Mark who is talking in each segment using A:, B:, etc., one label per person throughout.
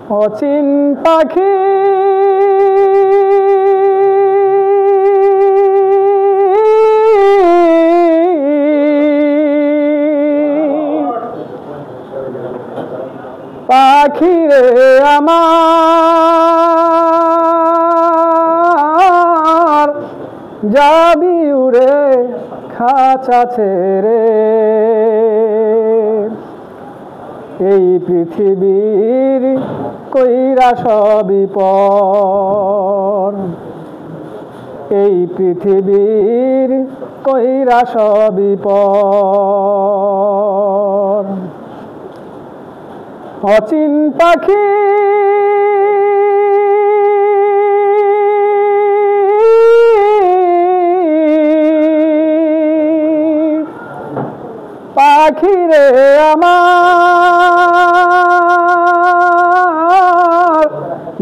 A: অচিন পাখি পাখি রে আমার যাবি উড়ে খাঁচা ছেড়ে এই পৃথিবীর কইরা সবই পর এই পৃথিবীর কইরা সবই পর অচিন পাখি পাখি রে আমার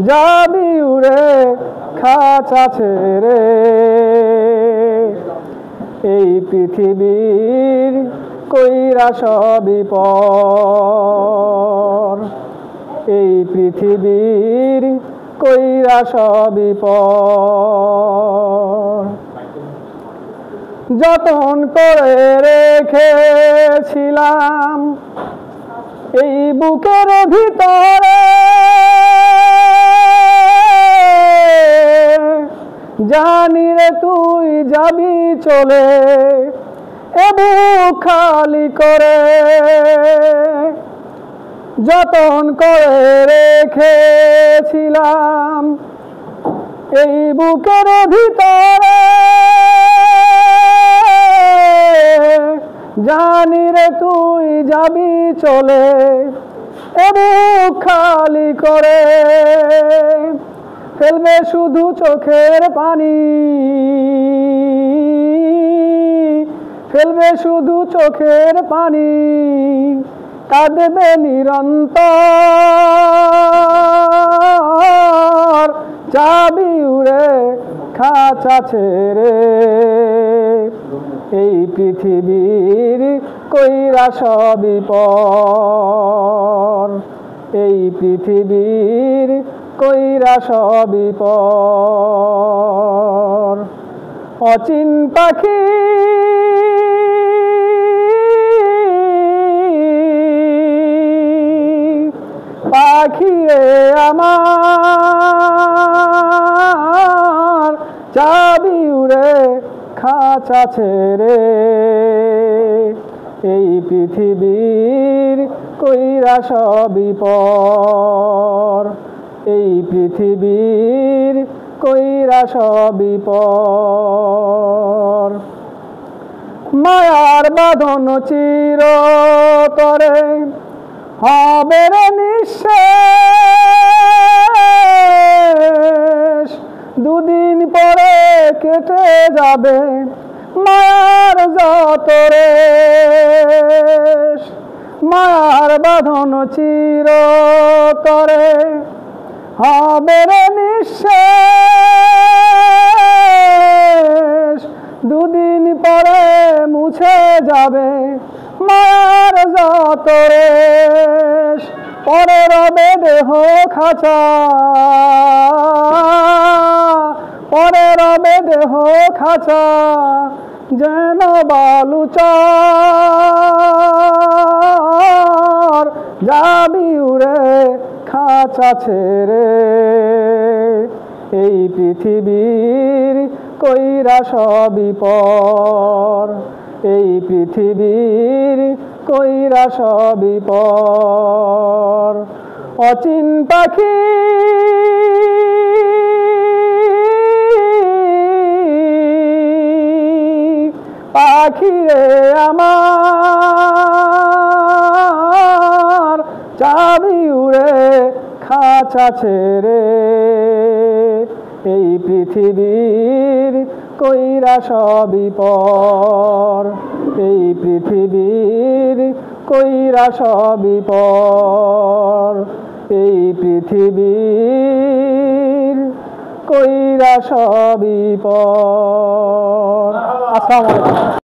A: যাবি উড়ে খাঁচা ছেড়ে এই পৃথিবীর কইরা সবই পর এই পৃথিবীর কইরা সবই পর যতন করে রেখেছিলাম এই বুকের ভিতরে জানি রে তুই যাবি চলে এ বুক খালি করে যতন করে রেখেছিলাম এই বুকের ভিতরে জানি রে তুই যাবি চলে এ বুক খালি করে ফেলবে শুধু চোখের পানি ফেলবে শুধু চোখের পানি কাঁদবে নিরন্তর যাবি উড়ে খাঁচা ছেড়ে এই পৃথিবীর কইরা সবই পর এই পৃথিবীর কইরা সবই পর অচিন পাখি পাখি রে আমার যাবি উড়ে খাঁচা ছেড়ে এই পৃথিবীর কইরা সবই পর এই পৃথিবীর কইরা সবই পর মায়ার বাঁধন চিরতরে হবে রে নিঃশেষ দুদিন পরে কেটে যাবে মায়ার যত রেশ মায়ার বাঁধন চিরতরে হবে রে নিঃশেষ দুদিন পরে মুছে যাবে মায়ার যত রেশ পরে রবে দেহ খাঁচা পরে রবে দেহ খাঁচা যেন বালুচর যাবি উড়ে খাঁচা ছেড়ে এই পৃথিবীর কইরা সবই পর এই পৃথিবীর কইরা সবই পর অচিন পাখি পাখি রে আমার যাবি উড়ে খাঁচা ছেড়ে এই পৃথিবীর কইরা সবই পর এই পৃথিবীর কইরা সবই পর এই পৃথিবীর কইরা সবই পর। আসসালামু আলাইকুম।